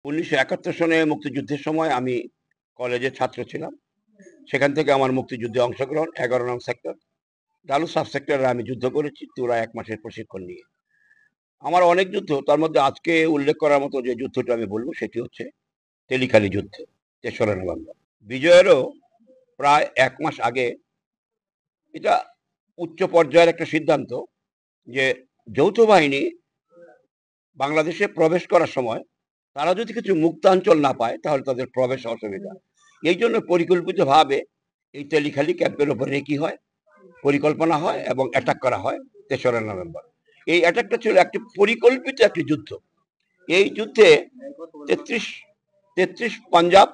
1971 সনে মুক্তিযুদ্ধের সময় আমি কলেজের ছাত্র ছিলাম। সেখান থেকে আমার মুক্তিযুদ্ধে অংশগ্রহণ ১১ নং সেক্টর, ডালু সাব সেক্টরে আমি যুদ্ধ করেছি তুরা ১ মাসের প্রশিক্ষণ নিয়ে। আমার অনেক যুদ্ধ, তার মধ্যে আজকে উল্লেখ করার মতো যে যুদ্ধটা আমি বলবো সেটি হচ্ছে তেলিখালি যুদ্ধ, ৩রা নভেম্বর। বিজয়েরও প্রায় ১ মাস আগে এটা উচ্চ পর্যায়ের একটা সিদ্ধান্ত যে যৌথ বাহিনী বাংলাদেশে প্রবেশ করার সময় তারা যদি কিছু মুক্তাঞ্চল না পায় তাহলে তাদের প্রবেশ অসুবিধা। এই জন্য পরিকল্পিতভাবে এই তেলিখালি ক্যাম্পের উপরে কি হয়, পরিকল্পনা হয় এবং অ্যাটাক করা হয় ৩রা নভেম্বর। এই অ্যাটাকটা ছিল একটি পরিকল্পিত একটি যুদ্ধ। এই যুদ্ধে ৩৩ পাঞ্জাব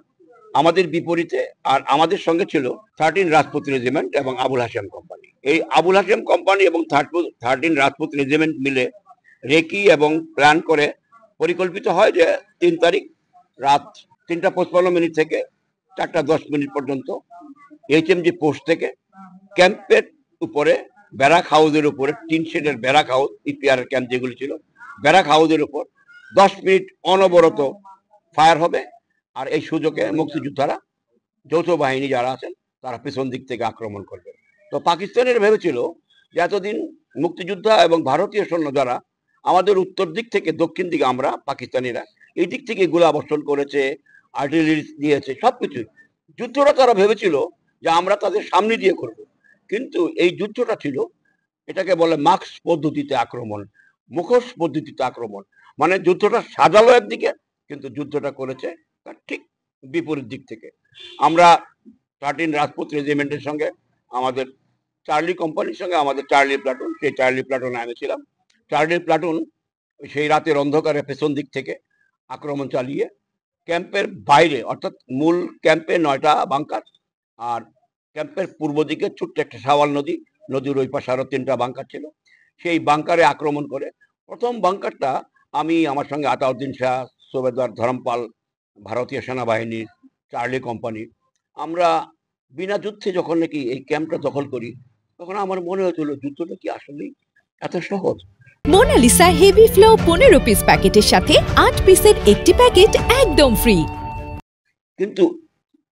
আমাদের বিপরীতে, আর আমাদের সঙ্গে ছিল 13 রাজপুত রেজিমেন্ট এবং আবুল হাশেম কোম্পানি। এই আবুল হাশেম কোম্পানি এবং 13 রাজপুত রেজিমেন্ট মিলে রেকি এবং প্ল্যান করে পরিকল্পিত হয় যে ৩ তারিখ রাত ৩টা ৫৫ থেকে ৪টা ১০ পর্যন্ত HMG পোস্ট থেকে ক্যাম্পের উপরে, ব্যারাক হাউসের উপরে, টিন শেডের ব্যারাক হাউস, ইপিআর ক্যাম্প যেগুলি ছিল, ব্যারাক হাউসের উপর ১০ মিনিট অনবরত ফায়ার হবে। আর এই সুযোগে মুক্তিযোদ্ধারা, যৌথ বাহিনী যারা আছেন, তারা পিছন দিক থেকে আক্রমণ করবে। তো পাকিস্তানের ভেবেছিল যে এতদিন মুক্তিযোদ্ধা এবং ভারতীয় সৈন্য যারা আমাদের উত্তর দিক থেকে দক্ষিণ দিকে, আমরা পাকিস্তানিরা এই দিক থেকে গোলাবর্ষণ করেছে, আর্টিলারি দিয়েছে, সবকিছু যুদ্ধটা তারা ভেবেছিল যে আমরা তাদের সামনে দিয়ে করব। কিন্তু এই যুদ্ধটা ছিল, এটাকে বলে মার্কস পদ্ধতিতে আক্রমণ, মুখোশ পদ্ধতিতে আক্রমণ। মানে যুদ্ধটা সাজালো একদিকে, কিন্তু যুদ্ধটা করেছে তার ঠিক বিপরীত দিক থেকে। আমরা 13 রাজপুত রেজিমেন্টের সঙ্গে, আমাদের চার্লি কোম্পানির সঙ্গে আমাদের চার্লি প্লাটুন, সেই চার্লি প্লাটুনে আমি ছিলাম। চার্লি প্লাটুন সেই রাতের অন্ধকারে পেছন দিক থেকে আক্রমণ চালিয়ে ক্যাম্পের বাইরে, অর্থাৎ মূল ক্যাম্পে 9টা বাংকার, আর ক্যাম্পের পূর্ব দিকে ছোট্ট একটা সাওয়াল নদী, নদীর ওই পাশে আরো 3টা বাংকার ছিল, সেই বাংকারে আক্রমণ করে প্রথম বাংকারটা আমি, আমার সঙ্গে আতাউদ্দিন শাহ, সুবেদার ধরমপাল, ভারতীয় সেনাবাহিনীর চার্লি কোম্পানি, আমরা বিনা যুদ্ধে যখন নাকি এই ক্যাম্পটা দখল করি, তখন আমার মনে হয়েছিল যুদ্ধটা কি আসলেই এত সহজ। মোনালিসা হেভি ফ্লো 15 পিস প্যাকেটের সাথে 8 পিসের একটি প্যাকেট একদম ফ্রি। কিন্তু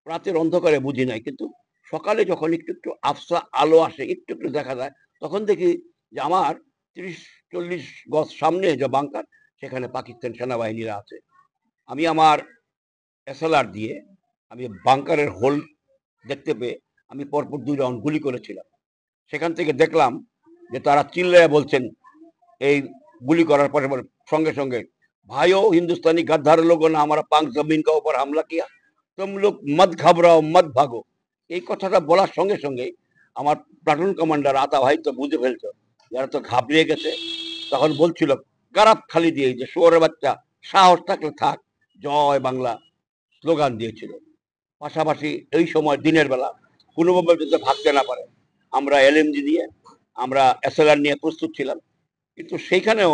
রাতের অন্ধকারে বুঝি নাই, কিন্তু সকালে যখন একটু একটু আফসা আলো আসে, একটু একটু দেখা যায়, তখন দেখি যে আমার 30-40 গজ সামনে যে বাংকার, সেখানে পাকিস্তান সেনাবাহিনীরা আছে। আমি আমার SLR দিয়ে আমি বাংকারের হোল দেখতে পেয়ে আমি পরপর 2 রাউন্ড গুলি করেছিলাম। সেখান থেকে দেখলাম যে তারা চিল্লায় বলছেন এই গুলি করার পরে সঙ্গে সঙ্গে, ভাইও হিন্দুস্তানি गद्दार लोगों ने हमारा पाक जमीन का ऊपर हमला किया, तुम लोग मत घबराओ मत भागो। এই কথাটা বলার সঙ্গে সঙ্গে আমার প্লাটুন কমান্ডার আতা ভাই তো বুঝে ফেলতো, যারা তো ঘাবড়িয়ে গেছে, তখন বলছিল কারাপ খালি দিয়ে যে শুয়োরের বাচ্চা, সাহস থাকলে থাক, জয় বাংলা স্লোগান দিয়েছিল। পাশাপাশি এই সময় দিনের বেলা কোনোভাবে যাতে ভাগতে না পারে, আমরা LMG দিয়ে, আমরা SLR নিয়ে প্রস্তুত ছিলাম। কিন্তু সেইখানেও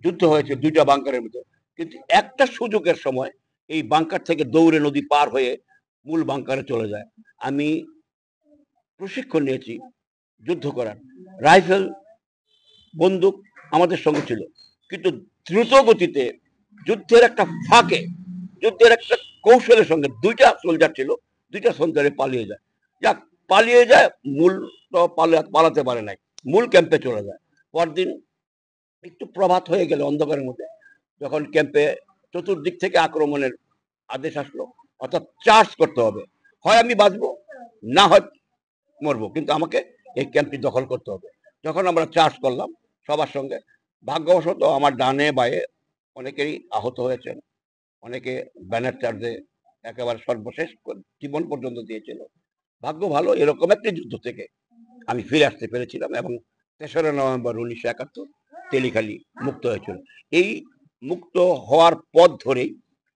যুদ্ধ হয়েছে 2টা বাংকারের মধ্যে। কিন্তু একটা সুযোগের সময় এই বাংকার থেকে দৌড়ে নদী পার হয়ে মূল বাংকারে চলে যায়। আমি প্রশিক্ষণ নিয়েছি যুদ্ধ করার, রাইফেল, বন্দুক আমাদের সঙ্গে ছিল, কিন্তু দ্রুত গতিতে যুদ্ধের একটা ফাঁকে, যুদ্ধের একটা কৌশলের সঙ্গে 2টা সোলজার ছিল, 2টা সোলজারে পালিয়ে যায়। যাক, পালিয়ে যায়, মূল তো পালাতে পারে নাই, মূল ক্যাম্পে চলে যায়। পরদিন একটু প্রভাত হয়ে গেলে অন্ধকারের মধ্যে, যখন ক্যাম্পে চতুর্দিক থেকে আক্রমণের আদেশ আসলো, অর্থাৎ চার্জ করতে হবে, হয় আমি বাঁচবো না হয় মরবো, কিন্তু আমাকে এই ক্যাম্পটি দখল করতে হবে। যখন আমরা চার্জ করলাম সবার সঙ্গে, ভাগ্যবশত আমার ডানে বায়ে অনেকেই আহত হয়েছেন, অনেকে ব্যানার চার্জে একেবারে সর্বশেষ জীবন পর্যন্ত দিয়েছিল। ভাগ্য ভালো, এরকম একটি যুদ্ধ থেকে আমি ফিরে আসতে পেরেছিলাম এবং 3রা নভেম্বর 1971 তেলিখালি মুক্ত হয়েছিল। এই মুক্ত হওয়ার পথ ধরেই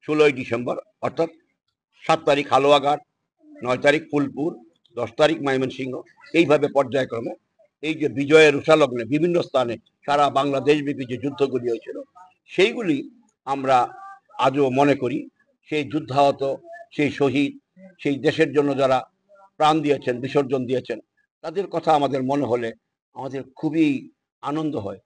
16ই ডিসেম্বর, অর্থাৎ 7 তারিখ হালুয়াঘাট, 9 তারিখ ফুলপুর, 10 তারিখ ময়মনসিংহ, এইভাবে পর্যায়ক্রমে এই যে বিজয়ের উষালগ্নে বিভিন্ন স্থানে সারা বাংলাদেশব্যাপী যে যুদ্ধগুলি হয়েছিল, সেইগুলি আমরা আজও মনে করি। সেই যুদ্ধাহত, সেই শহীদ, সেই দেশের জন্য যারা প্রাণ দিয়েছেন, বিসর্জন দিয়েছেন, তাদের কথা আমাদের মনে হলে আমাদের খুবই আনন্দ হয়।